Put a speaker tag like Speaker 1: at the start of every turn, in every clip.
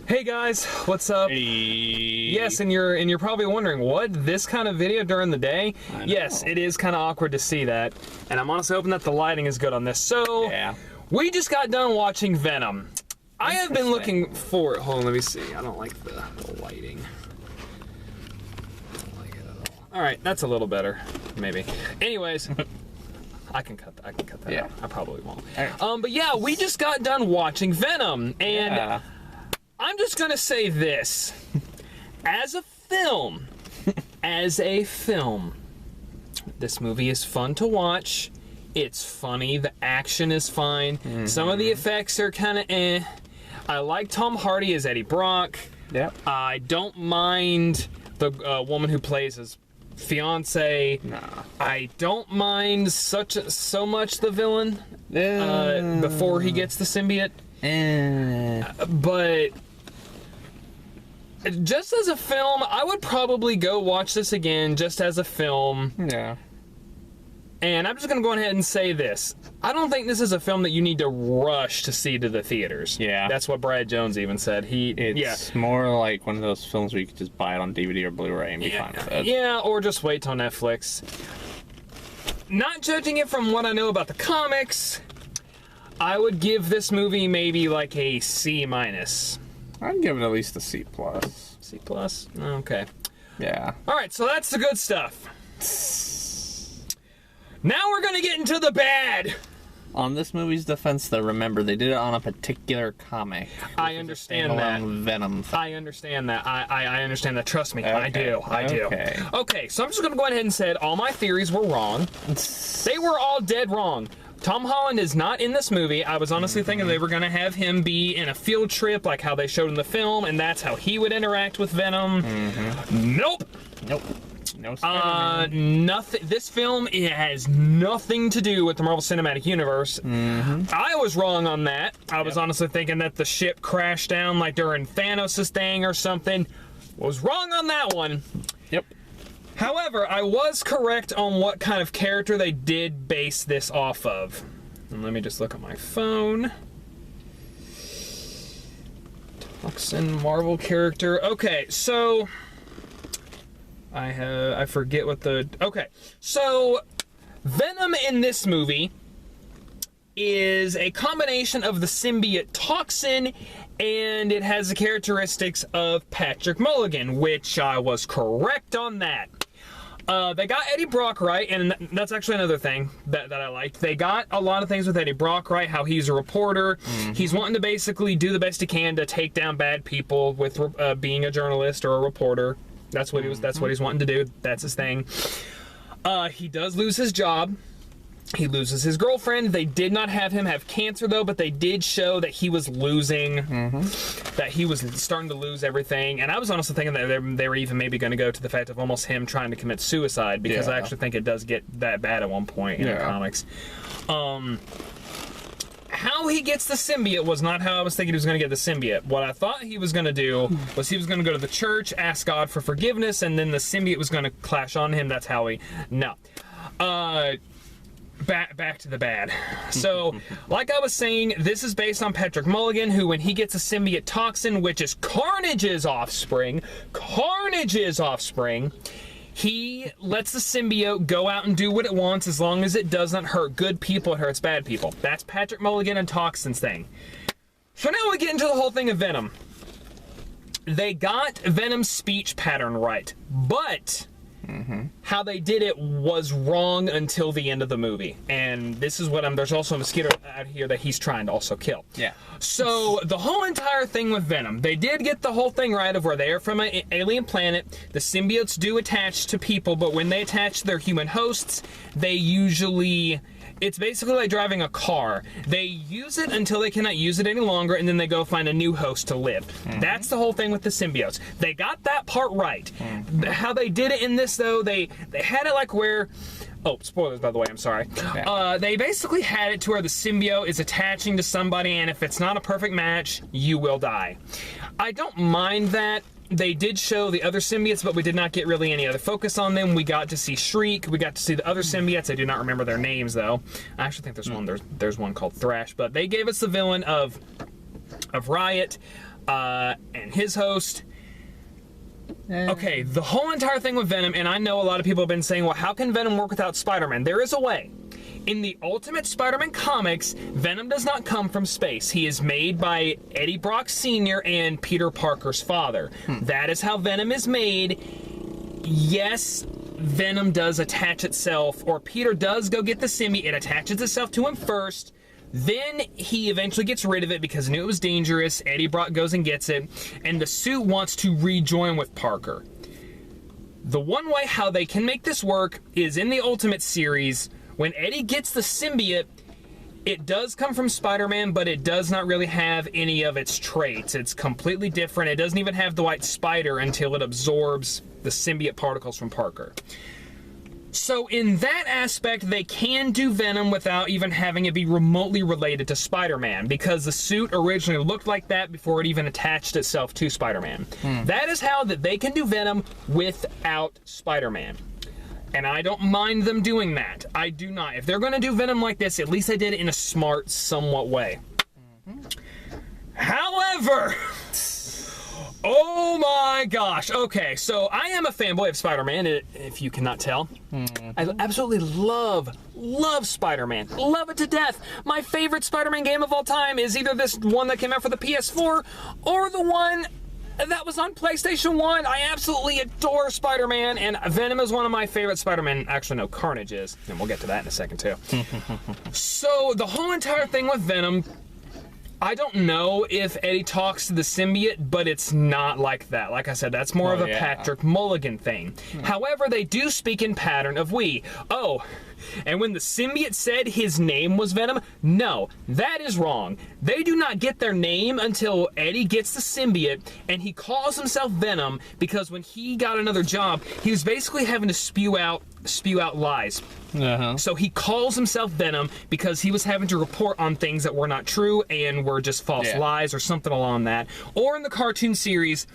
Speaker 1: Hey guys, what's up?
Speaker 2: Hey.
Speaker 1: Yes, and you're probably wondering, what, this kind of video during the day? Yes, it is kind of awkward to see that, and I'm honestly hoping that the lighting is good on this. So,
Speaker 2: yeah.
Speaker 1: We just got done watching Venom. I have been looking for, hold on, let me see. I don't like the lighting. I don't like it at all. All right, that's a little better, maybe. Anyways. I can cut that out. I probably won't.
Speaker 2: Right.
Speaker 1: But yeah, we just got done watching Venom, and I'm just gonna say this. As a film, this movie is fun to watch. It's funny, the action is fine. Some of the effects are kind of eh. I like Tom Hardy as Eddie Brock.
Speaker 2: Yep.
Speaker 1: I don't mind the woman who plays his fiance.
Speaker 2: Nah.
Speaker 1: I don't mind so much the villain before he gets the symbiote. But just as a film, I would probably go watch this again just as a film. Yeah. And I'm just going to go ahead and say this. I don't think this is a film that you need to rush to see to the theaters. Yeah. That's what Brad Jones even said. It's
Speaker 2: more like one of those films where you could just buy it on DVD or Blu-ray and be fine with it.
Speaker 1: Yeah, or just wait till Netflix. Not judging it from what I know about the comics, I would give this movie maybe like a C-.
Speaker 2: I'd give it at least a C+.
Speaker 1: C+? Okay.
Speaker 2: Yeah.
Speaker 1: Alright, so that's the good stuff. Now we're gonna get into the bad!
Speaker 2: On this movie's defense, though, remember, they did it on a particular comic.
Speaker 1: I understand that.
Speaker 2: Venom thing.
Speaker 1: I understand that. I understand that. Trust me, okay. I do. Okay, so I'm just gonna go ahead and say all my theories were wrong. They were all dead wrong. Tom Holland is not in this movie. I was honestly thinking they were going to have him be in a field trip like how they showed in the film, and that's how he would interact with Venom. Nope. No Spider-Man. Nothing. This film, it has nothing to do with the Marvel Cinematic Universe. I was wrong on that. I was honestly thinking that the ship crashed down like during Thanos' thing or something. Was wrong on that one.
Speaker 2: Yep.
Speaker 1: However, I was correct on what kind of character they did base this off of. And let me just look at my phone. Toxin Marvel character. Okay, so I forget what the... Okay, so Venom in this movie is a combination of the symbiote Toxin, and it has the characteristics of Patrick Mulligan, which I was correct on that. They got Eddie Brock right, and that's actually another thing that I liked. They got a lot of things with Eddie Brock right, how he's a reporter. He's wanting to basically do the best he can to take down bad people with being a journalist or a reporter. That's what that's what he's wanting to do. That's his thing. He does lose his job. He loses his girlfriend. They did not have him have cancer, though, but they did show that he was losing, that he was starting to lose everything. And I was honestly thinking that they were even maybe going to go to the fact of almost him trying to commit suicide, because I actually think it does get that bad at one point in the comics. How he gets the symbiote was not how I was thinking he was going to get the symbiote. What I thought he was going to do was he was going to go to the church, ask God for forgiveness, and then the symbiote was going to clash on him. That's how he... No. Back to the bad. So, like I was saying, this is based on Patrick Mulligan, who, when he gets a symbiote Toxin, which is Carnage's offspring, he lets the symbiote go out and do what it wants as long as it doesn't hurt good people, it hurts bad people. That's Patrick Mulligan and Toxin's thing. So now we get into the whole thing of Venom. They got Venom's speech pattern right, but how they did it was wrong until the end of the movie. And this is what there's also a mosquito out here that he's trying to also kill. Yeah. So the whole entire thing with Venom, they did get the whole thing right of where they are from an alien planet. The symbiotes do attach to people, but when they attach to their human hosts, they usually... It's basically like driving a car. They use it until they cannot use it any longer, and then they go find a new host to live. That's the whole thing with the symbiotes. They got that part right. How they did it in this, though, they had it like where... Oh, spoilers, by the way, I'm sorry. They basically had it to where the symbiote is attaching to somebody, and if it's not a perfect match, you will die. I don't mind that. They did show the other symbiotes, but we did not get really any other focus on them. We got to see Shriek. We got to see the other symbiotes. I do not remember their names, though. I actually think there's one called Thrash, but they gave us the villain of Riot. and his host. Okay, the whole entire thing with Venom, and I know a lot of people have been saying, well, how can Venom work without Spider-Man? There is a way. In the Ultimate Spider-Man comics, Venom does not come from space. He is made by Eddie Brock Sr. and Peter Parker's father. That is how Venom is made. Yes, Venom does attach itself, or Peter does go get the symbiote. It attaches itself to him first. Then he eventually gets rid of it because he knew it was dangerous. Eddie Brock goes and gets it, and the suit wants to rejoin with Parker. The one way how they can make this work is in the Ultimate series. When Eddie gets the symbiote, it does come from Spider-Man, but it does not really have any of its traits. It's completely different. It doesn't even have the white spider until it absorbs the symbiote particles from Parker. So in that aspect, they can do Venom without even having it be remotely related to Spider-Man, because the suit originally looked like that before it even attached itself to Spider-Man. That is how that they can do Venom without Spider-Man. And I don't mind them doing that. I do not. If they're going to do Venom like this, at least they did it in a smart, somewhat way. However, oh my gosh. Okay, so I am a fanboy of Spider-Man, if you cannot tell. I absolutely love Spider-Man. Love it to death. My favorite Spider-Man game of all time is either this one that came out for the PS4 or the one that was on PlayStation 1. I absolutely adore Spider-Man, and Venom is one of my favorite Spider-Man. Actually, no, Carnage is, and we'll get to that in a second, too. So, the whole entire thing with Venom, I don't know if Eddie talks to the symbiote, but it's not like that. Like I said, that's more of a Patrick Mulligan thing. However, they do speak in pattern of we. Oh, and when the symbiote said his name was Venom, no, that is wrong. They do not get their name until Eddie gets the symbiote, and he calls himself Venom because when he got another job, he was basically having to spew out lies. So he calls himself Venom because he was having to report on things that were not true and were just false lies or something along that. Or in the cartoon series,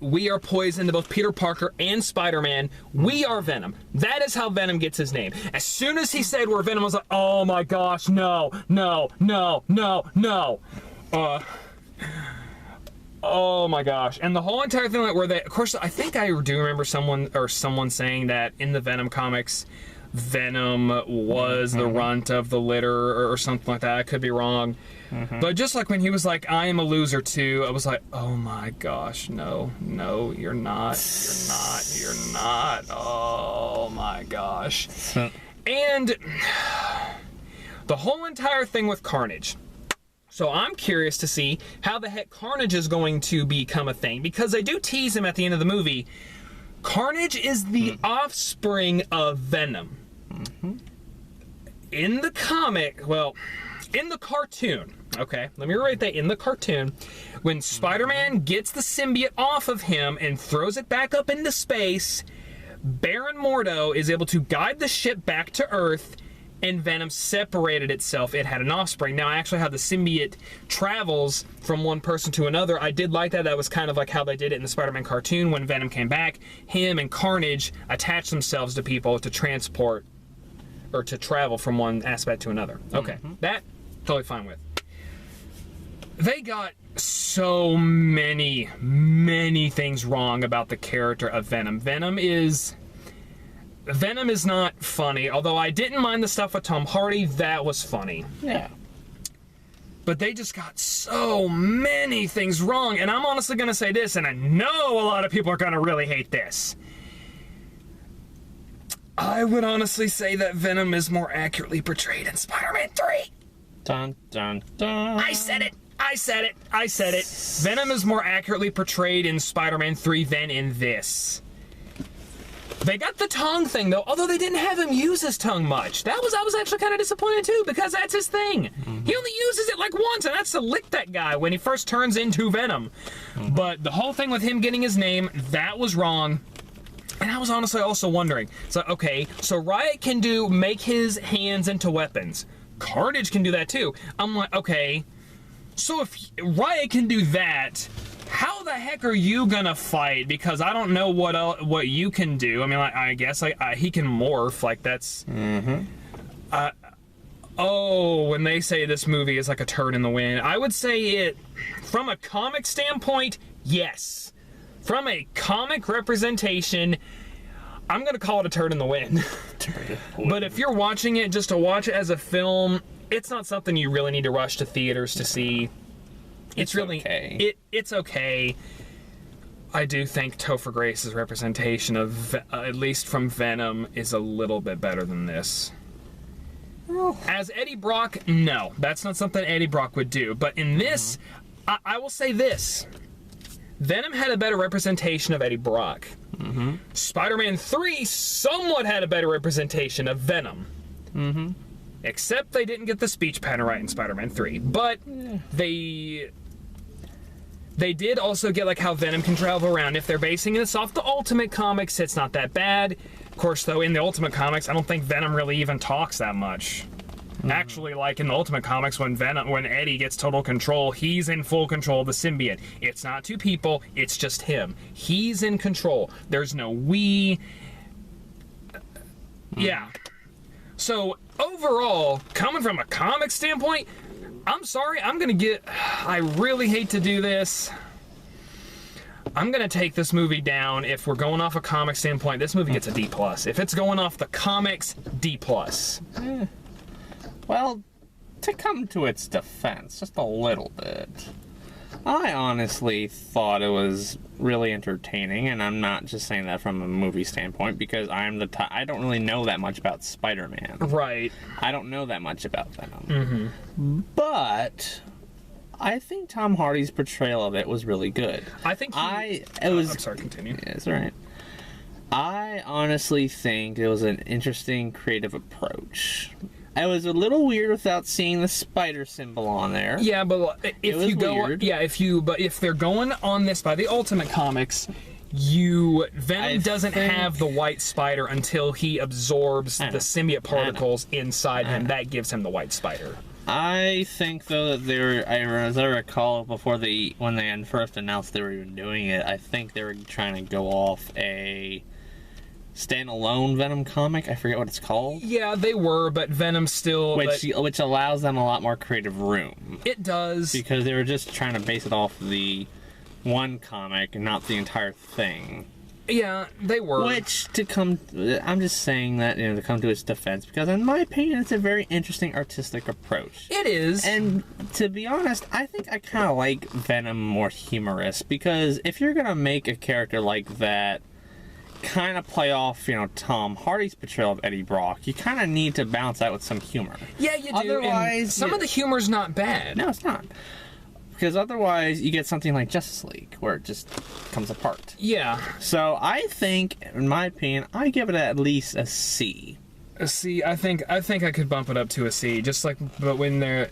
Speaker 1: we are poison to both Peter Parker and Spider-Man. We are Venom. That is how Venom gets his name. As soon as he said we're Venom, I was like, oh my gosh, no. Oh my gosh. And the whole entire thing, like, where they, of course, I think I do remember someone saying that in the Venom comics, Venom was the runt of the litter or something like that. I could be wrong. But just like when he was like, I am a loser too, I was like, oh my gosh, no, you're not. Oh my gosh. And the whole entire thing with Carnage. So I'm curious to see how the heck Carnage is going to become a thing, because they do tease him at the end of the movie. Carnage is the offspring of Venom. In the comic, well, in the cartoon, okay, let me write that, in the cartoon, when Spider-Man gets the symbiote off of him and throws it back up into space, Baron Mordo is able to guide the ship back to Earth, and Venom separated itself. It had an offspring. Now, actually, how the symbiote travels from one person to another, I did like that. That was kind of like how they did it in the Spider-Man cartoon. When Venom came back, him and Carnage attached themselves to people to transport or to travel from one aspect to another. Okay, that, totally fine with. They got so many things wrong about the character of Venom. Venom is not funny, although I didn't mind the stuff with Tom Hardy. That was funny.
Speaker 2: Yeah.
Speaker 1: But they just got so many things wrong, and I'm honestly going to say this, and I know a lot of people are going to really hate this. I would honestly say that Venom is more accurately portrayed in Spider-Man 3.
Speaker 2: Dun, dun, dun.
Speaker 1: I said it. Venom is more accurately portrayed in Spider-Man 3 than in this. They got the tongue thing, though, although they didn't have him use his tongue much. I was actually kind of disappointed, too, because that's his thing. He only uses it like once, and that's to lick that guy when he first turns into Venom. But the whole thing with him getting his name, that was wrong. And I was honestly also wondering, so, okay, so Riot can make his hands into weapons. Carnage can do that, too. I'm like, okay, so if Riot can do that, how the heck are you gonna fight? Because I don't know what you can do. I mean, like, I guess he can morph. Like, that's Oh, when they say this movie is like a turd in the wind, I would say it, from a comic standpoint, yes. From a comic representation, I'm going to call it a turd in the wind. But if you're watching it just to watch it as a film, it's not something you really need to rush to theaters to see. It's really
Speaker 2: okay.
Speaker 1: It's okay. I do think Topher Grace's representation of, at least from Venom, is a little bit better than this.
Speaker 2: Oh.
Speaker 1: As Eddie Brock, no. That's not something Eddie Brock would do. But in this, I will say this. Venom had a better representation of Eddie Brock. Spider-Man 3 somewhat had a better representation of Venom. Except they didn't get the speech pattern right in Spider-Man 3. But they did also get like how Venom can travel around. If they're basing this off the Ultimate Comics, it's not that bad. Of course, though, in the Ultimate Comics, I don't think Venom really even talks that much. Actually, like in the Ultimate Comics, when Eddie gets total control, he's in full control of the symbiote. It's not two people, it's just him. He's in control. There's no we. Yeah. So, overall, coming from a comic standpoint, I'm sorry, I really hate to do this. I'm gonna take this movie down. If we're going off a comic standpoint, this movie gets a D+. If it's going off the comics, D+.
Speaker 2: Well, to come to its defense, just a little bit, I honestly thought it was really entertaining, and I'm not just saying that from a movie standpoint, because I don't really know that much about Spider-Man.
Speaker 1: Right.
Speaker 2: I don't know that much about Venom. But I think Tom Hardy's portrayal of it was really good.
Speaker 1: I think
Speaker 2: I'm
Speaker 1: sorry, continue.
Speaker 2: Yeah, it's all right. I honestly think it was an interesting, creative approach. I was a little weird without seeing the spider symbol on there.
Speaker 1: Yeah, but if they're going on this by the Ultimate Comics, Venom doesn't have the white spider until he absorbs the symbiote particles inside him. That gives him the white spider.
Speaker 2: I think though that as I recall when they first announced they were even doing it, I think they were trying to go off a standalone Venom comic. I forget what it's called.
Speaker 1: Yeah, they were, but Venom still...
Speaker 2: Which allows them a lot more creative room.
Speaker 1: It does.
Speaker 2: Because they were just trying to base it off the one comic and not the entire thing.
Speaker 1: Yeah, they were.
Speaker 2: I'm just saying that, to come to its defense, because in my opinion, it's a very interesting artistic approach.
Speaker 1: It is.
Speaker 2: And to be honest, I think I kind of like Venom more humorous, because if you're going to make a character like that kind of play off, Tom Hardy's portrayal of Eddie Brock, you kind of need to balance that with some humor.
Speaker 1: Yeah, you do.
Speaker 2: Otherwise,
Speaker 1: some of the humor's not bad.
Speaker 2: No, it's not. Because otherwise, you get something like Justice League, where it just comes apart.
Speaker 1: Yeah.
Speaker 2: So I think, in my opinion, I give it at least a C.
Speaker 1: A C. I think I could bump it up to a C. But when they're...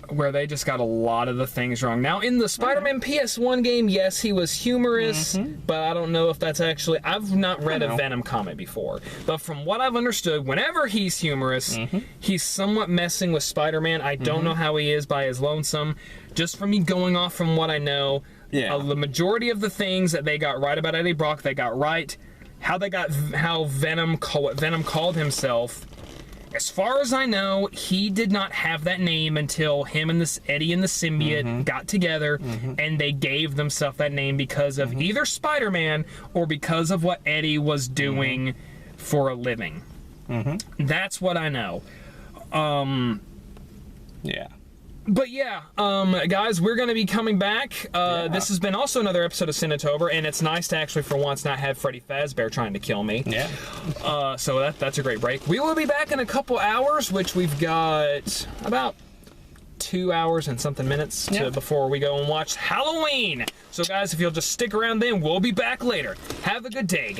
Speaker 1: where they just got a lot of the things wrong. Now, in the Spider-Man PS1 game, yes, he was humorous, but I don't know if that's actually... I've not read a Venom comic before, but from what I've understood, whenever he's humorous, he's somewhat messing with Spider-Man. I don't know how he is by his lonesome. Just from me going off from what I know, the majority of the things that they got right about Eddie Brock, they got right. How Venom called himself... As far as I know, he did not have that name until him and Eddie and the symbiote got together, and they gave themselves that name because of either Spider-Man or because of what Eddie was doing for a living. That's what I know.
Speaker 2: Yeah.
Speaker 1: But yeah, guys, we're going to be coming back. This has been also another episode of Cinetober, and it's nice to actually, for once, not have Freddy Fazbear trying to kill me.
Speaker 2: Yeah.
Speaker 1: So that's a great break. We will be back in a couple hours, which we've got about 2 hours and something minutes before we go and watch Halloween. So, guys, if you'll just stick around then, we'll be back later. Have a good day, guys.